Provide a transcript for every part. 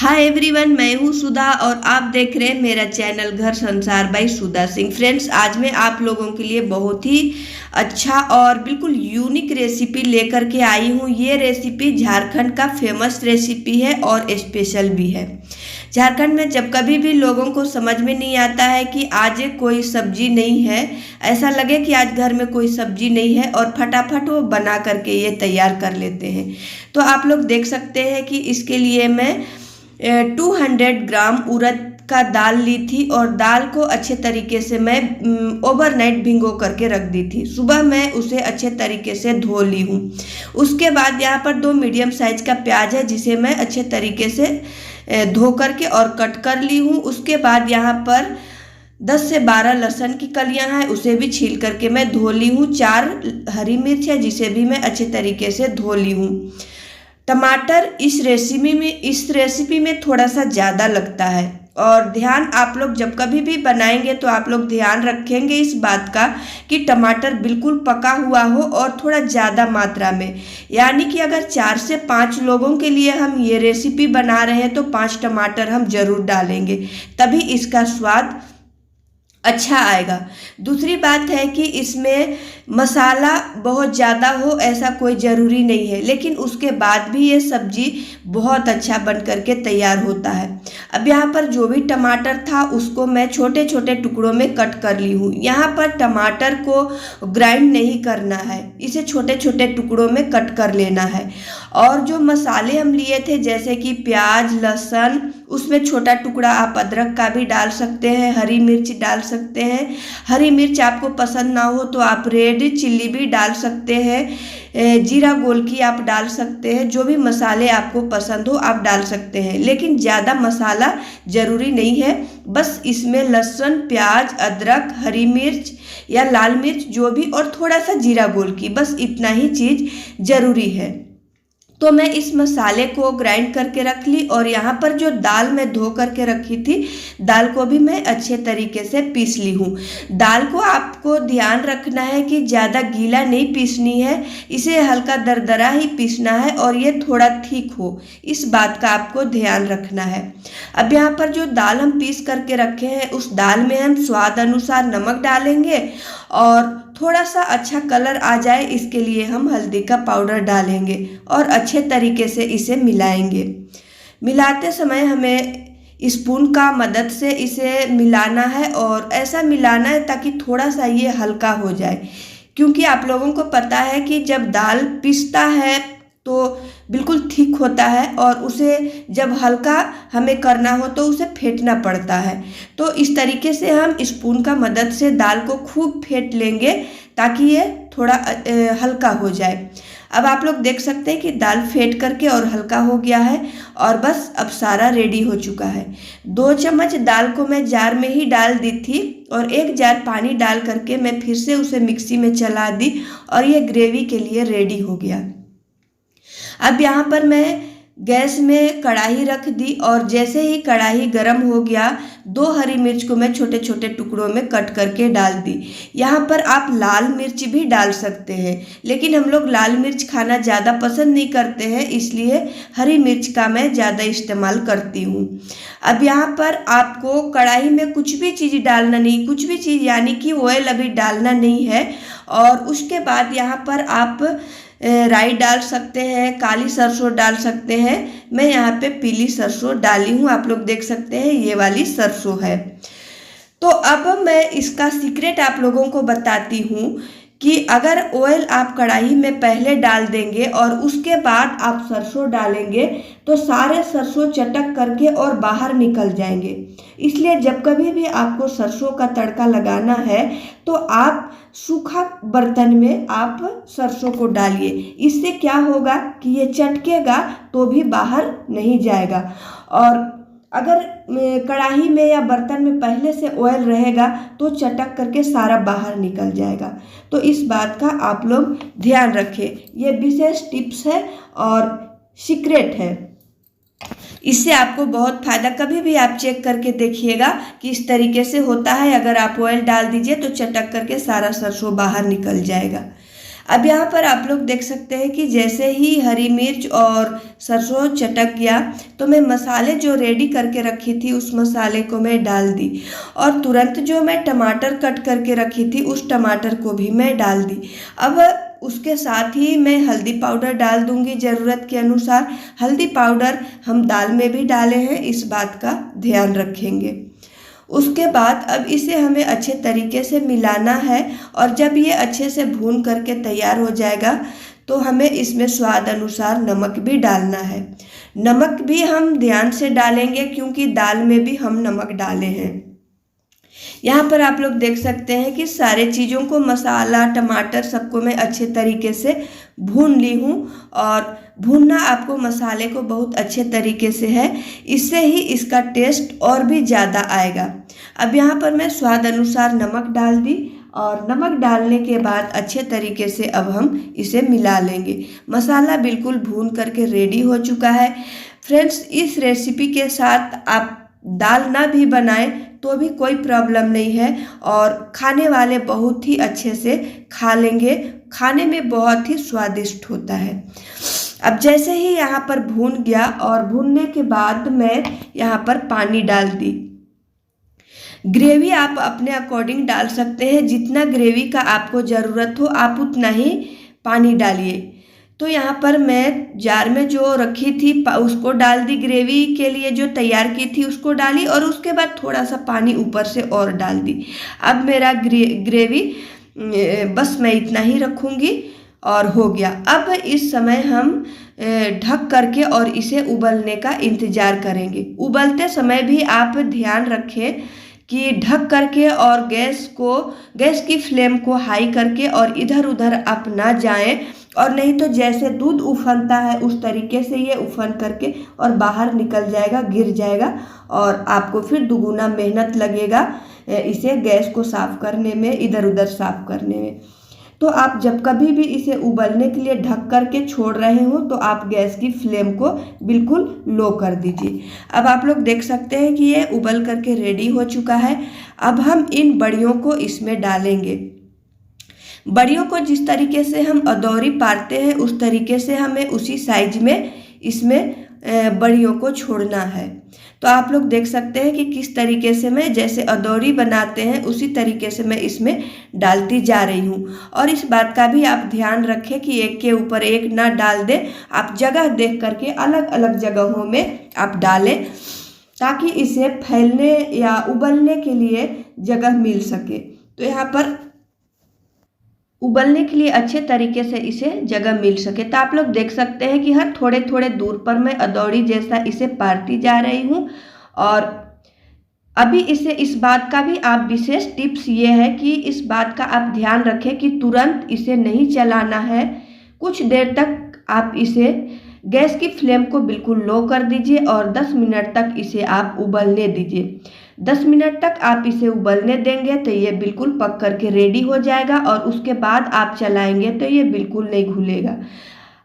Hi everyone, मैं हूँ सुधा और आप देख रहे हैं मेरा चैनल घर संसार बाय सुधा सिंह। फ्रेंड्स, आज मैं आप लोगों के लिए बहुत ही अच्छा और बिल्कुल यूनिक रेसिपी लेकर के आई हूँ। ये रेसिपी झारखंड का फेमस रेसिपी है और स्पेशल भी है। झारखंड में जब कभी भी लोगों को समझ में नहीं आता है कि आज कोई सब्जी नहीं है, ऐसा लगे कि आज घर में कोई सब्जी नहीं है और फटाफट वो बना करके ये तैयार कर लेते हैं। तो आप लोग देख सकते हैं कि इसके लिए मैं 200 ग्राम उड़द का दाल ली थी और दाल को अच्छे तरीके से मैं ओवरनाइट भिगो करके रख दी थी। सुबह मैं उसे अच्छे तरीके से धो ली हूँ। उसके बाद यहाँ पर 2 मीडियम साइज का प्याज है जिसे मैं अच्छे तरीके से धो करके और कट कर ली हूँ। उसके बाद यहाँ पर 10 से 12 लहसुन की कलियां हैं, उसे भी छील करके मैं धो ली हूँ। 4 हरी मिर्च है जिसे भी मैं अच्छे तरीके से धो ली हूँ। टमाटर इस रेसिपी में थोड़ा सा ज़्यादा लगता है और ध्यान आप लोग जब कभी भी बनाएंगे तो आप लोग ध्यान रखेंगे इस बात का कि टमाटर बिल्कुल पका हुआ हो और थोड़ा ज़्यादा मात्रा में। यानी कि अगर 4 से 5 लोगों के लिए हम ये रेसिपी बना रहे हैं तो 5 टमाटर हम ज़रूर डालेंगे, तभी इसका स्वाद अच्छा आएगा। दूसरी बात है कि इसमें मसाला बहुत ज़्यादा हो ऐसा कोई ज़रूरी नहीं है, लेकिन उसके बाद भी ये सब्जी बहुत अच्छा बन करके तैयार होता है। अब यहाँ पर जो भी टमाटर था उसको मैं छोटे छोटे टुकड़ों में कट कर ली हूँ। यहाँ पर टमाटर को ग्राइंड नहीं करना है, इसे छोटे छोटे टुकड़ों में कट कर लेना है। और जो मसाले हम लिए थे जैसे कि प्याज, लहसुन, उसमें छोटा टुकड़ा आप अदरक का भी डाल सकते हैं, हरी मिर्च डाल सकते हैं। हरी मिर्च आपको पसंद ना हो तो आप रेड चिल्ली भी डाल सकते हैं, जीरा गोलकी आप डाल सकते हैं। जो भी मसाले आपको पसंद हो आप डाल सकते हैं, लेकिन ज़्यादा मसाला ज़रूरी नहीं है। बस इसमें लहसुन, प्याज, अदरक, हरी मिर्च या लाल मिर्च जो भी, और थोड़ा सा जीरा गोलकी, बस इतना ही चीज़ ज़रूरी है। तो मैं इस मसाले को ग्राइंड करके रख ली और यहाँ पर जो दाल मैं धो करके रखी थी, दाल को भी मैं अच्छे तरीके से पीस ली हूँ। दाल को आपको ध्यान रखना है कि ज़्यादा गीला नहीं पीसनी है, इसे हल्का दरदरा ही पीसना है और ये थोड़ा ठीक हो, इस बात का आपको ध्यान रखना है। अब यहाँ पर जो दाल हम पीस करके रखे हैं उस दाल में हम स्वाद अनुसार नमक डालेंगे और थोड़ा सा अच्छा कलर आ जाए इसके लिए हम हल्दी का पाउडर डालेंगे और अच्छे तरीके से इसे मिलाएंगे। मिलाते समय हमें स्पून का मदद से इसे मिलाना है और ऐसा मिलाना है ताकि थोड़ा सा ये हल्का हो जाए, क्योंकि आप लोगों को पता है कि जब दाल पिसता है तो बिल्कुल ठीक होता है और उसे जब हल्का हमें करना हो तो उसे फेंटना पड़ता है। तो इस तरीके से हम स्पून का मदद से दाल को खूब फेंट लेंगे ताकि ये थोड़ा हल्का हो जाए। अब आप लोग देख सकते हैं कि दाल फेंट करके और हल्का हो गया है और बस अब सारा रेडी हो चुका है। 2 चम्मच दाल को मैं जार में ही डाल दी थी और 1 जार पानी डाल करके मैं फिर से उसे मिक्सी में चला दी और ये ग्रेवी के लिए रेडी हो गया। अब यहाँ पर मैं गैस में कढ़ाई रख दी और जैसे ही कढ़ाई गर्म हो गया, 2 हरी मिर्च को मैं छोटे छोटे टुकड़ों में कट करके डाल दी। यहाँ पर आप लाल मिर्च भी डाल सकते हैं, लेकिन हम लोग लाल मिर्च खाना ज़्यादा पसंद नहीं करते हैं, इसलिए हरी मिर्च का मैं ज़्यादा इस्तेमाल करती हूँ। अब यहाँ पर आपको कढ़ाई में कुछ भी चीज़ डालना नहीं, कुछ भी चीज़ यानी कि ऑयल अभी डालना नहीं है। और उसके बाद यहाँ पर आप राई डाल सकते हैं, काली सरसों डाल सकते हैं। मैं यहाँ पे पीली सरसों डाली हूँ, आप लोग देख सकते हैं ये वाली सरसों है। तो अब मैं इसका सीक्रेट आप लोगों को बताती हूँ कि अगर ऑयल आप कढ़ाई में पहले डाल देंगे और उसके बाद आप सरसों डालेंगे तो सारे सरसों चटक करके और बाहर निकल जाएंगे। इसलिए जब कभी भी आपको सरसों का तड़का लगाना है तो आप सूखा बर्तन में आप सरसों को डालिए। इससे क्या होगा कि ये चटकेगा तो भी बाहर नहीं जाएगा, और अगर कढ़ाई में या बर्तन में पहले से ऑयल रहेगा तो चटक करके सारा बाहर निकल जाएगा। तो इस बात का आप लोग ध्यान रखें, ये विशेष टिप्स है और सीक्रेट है, इससे आपको बहुत फायदा। कभी भी आप चेक करके देखिएगा कि इस तरीके से होता है। अगर आप ऑयल डाल दीजिए तो चटक करके सारा सरसों बाहर निकल जाएगा। अब यहाँ पर आप लोग देख सकते हैं कि जैसे ही हरी मिर्च और सरसों चटक गया तो मैं मसाले जो रेडी करके रखी थी उस मसाले को मैं डाल दी, और तुरंत जो मैं टमाटर कट करके रखी थी उस टमाटर को भी मैं डाल दी। अब उसके साथ ही मैं हल्दी पाउडर डाल दूंगी ज़रूरत के अनुसार। हल्दी पाउडर हम दाल में भी डाले हैं, इस बात का ध्यान रखेंगे। उसके बाद अब इसे हमें अच्छे तरीके से मिलाना है, और जब ये अच्छे से भून करके तैयार हो जाएगा तो हमें इसमें स्वाद अनुसार नमक भी डालना है। नमक भी हम ध्यान से डालेंगे क्योंकि दाल में भी हम नमक डाले हैं। यहाँ पर आप लोग देख सकते हैं कि सारे चीज़ों को, मसाला, टमाटर, सबको मैं अच्छे तरीके से भून ली हूँ, और भूनना आपको मसाले को बहुत अच्छे तरीके से है, इससे ही इसका टेस्ट और भी ज़्यादा आएगा। अब यहाँ पर मैं स्वाद अनुसार नमक डाल दी, और नमक डालने के बाद अच्छे तरीके से अब हम इसे मिला लेंगे। मसाला बिल्कुल भून करके रेडी हो चुका है। फ्रेंड्स, इस रेसिपी के साथ आप दाल ना भी बनाएं तो भी कोई प्रॉब्लम नहीं है, और खाने वाले बहुत ही अच्छे से खा लेंगे। खाने में बहुत ही स्वादिष्ट होता है। अब जैसे ही यहाँ पर भून गया, और भूनने के बाद मैं यहाँ पर पानी डाल दी। ग्रेवी आप अपने अकॉर्डिंग डाल सकते हैं, जितना ग्रेवी का आपको ज़रूरत हो आप उतना ही पानी डालिए। तो यहाँ पर मैं जार में जो रखी थी उसको डाल दी, ग्रेवी के लिए जो तैयार की थी उसको डाली, और उसके बाद थोड़ा सा पानी ऊपर से और डाल दी। अब मेरा ग्रेवी बस मैं इतना ही रखूँगी और हो गया। अब इस समय हम ढक करके और इसे उबलने का इंतज़ार करेंगे। उबलते समय भी आप ध्यान रखें कि ढक करके और गैस की फ्लेम को हाई करके और इधर उधर आप ना जाएं, और नहीं तो जैसे दूध उफनता है उस तरीके से ये उफन करके और बाहर निकल जाएगा, गिर जाएगा, और आपको फिर दुगुना मेहनत लगेगा इसे गैस को साफ़ करने में, इधर उधर साफ़ करने में। तो आप जब कभी भी इसे उबलने के लिए ढक करके छोड़ रहे हो तो आप गैस की फ्लेम को बिल्कुल लो कर दीजिए। अब आप लोग देख सकते हैं कि ये उबल करके रेडी हो चुका है। अब हम इन बड़ियों को इसमें डालेंगे। बड़ियों को जिस तरीके से हम अदौरी पारते हैं उस तरीके से हमें उसी साइज में इसमें बड़ियों को छोड़ना है। तो आप लोग देख सकते हैं कि किस तरीके से मैं जैसे अदौरी बनाते हैं उसी तरीके से मैं इसमें डालती जा रही हूँ। और इस बात का भी आप ध्यान रखें कि एक के ऊपर एक ना डाल दें, आप जगह देख करके अलग अलग जगहों में आप डालें, ताकि इसे फैलने या उबलने के लिए जगह मिल सके। तो यहाँ पर उबलने के लिए अच्छे तरीके से इसे जगह मिल सके। तो आप लोग देख सकते हैं कि हर थोड़े थोड़े दूर पर मैं अदौरी जैसा इसे पारती जा रही हूँ। और अभी इस बात का भी आप विशेष टिप्स ये है कि इस बात का आप ध्यान रखें कि तुरंत इसे नहीं चलाना है। कुछ देर तक आप इसे गैस की फ्लेम को बिल्कुल लो कर दीजिए और 10 मिनट तक इसे आप उबलने दीजिए। 10 मिनट तक आप इसे उबलने देंगे तो ये बिल्कुल पक करके रेडी हो जाएगा, और उसके बाद आप चलाएंगे तो ये बिल्कुल नहीं घुलेगा।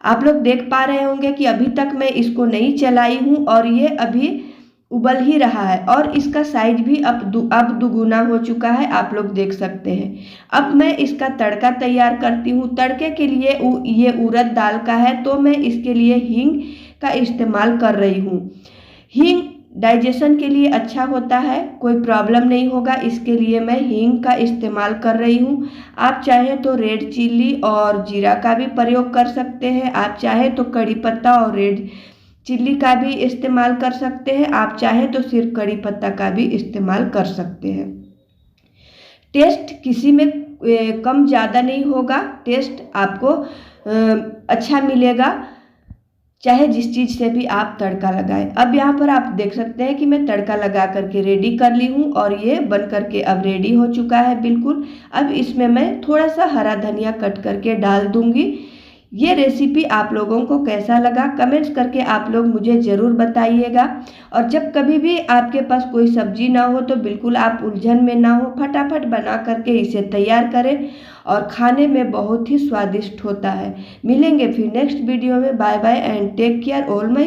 आप लोग देख पा रहे होंगे कि अभी तक मैं इसको नहीं चलाई हूँ और ये अभी उबल ही रहा है, और इसका साइज भी अब दुगुना हो चुका है, आप लोग देख सकते हैं। अब मैं इसका तड़का तैयार करती हूँ। तड़के के लिए ये उड़द दाल का है, तो मैं इसके लिए हींग का इस्तेमाल कर रही हूँ। हींग डाइजेशन के लिए अच्छा होता है, कोई प्रॉब्लम नहीं होगा, इसके लिए मैं हींग का इस्तेमाल कर रही हूँ। आप चाहे तो रेड चिल्ली और जीरा का भी प्रयोग कर सकते हैं, आप चाहे तो कड़ी पत्ता और रेड चिल्ली का भी इस्तेमाल कर सकते हैं, आप चाहे तो सिर्फ कड़ी पत्ता का भी इस्तेमाल कर सकते हैं। टेस्ट किसी में कम ज़्यादा नहीं होगा, टेस्ट आपको अच्छा मिलेगा चाहे जिस चीज़ से भी आप तड़का लगाएं। अब यहाँ पर आप देख सकते हैं कि मैं तड़का लगा करके रेडी कर ली हूँ, और ये बन करके अब रेडी हो चुका है बिल्कुल। अब इसमें मैं थोड़ा सा हरा धनिया कट करके डाल दूँगी। ये रेसिपी आप लोगों को कैसा लगा कमेंट्स करके आप लोग मुझे ज़रूर बताइएगा। और जब कभी भी आपके पास कोई सब्जी ना हो तो बिल्कुल आप उलझन में ना हो, फटाफट बना करके इसे तैयार करें, और खाने में बहुत ही स्वादिष्ट होता है। मिलेंगे फिर नेक्स्ट वीडियो में। Bye bye and take care all my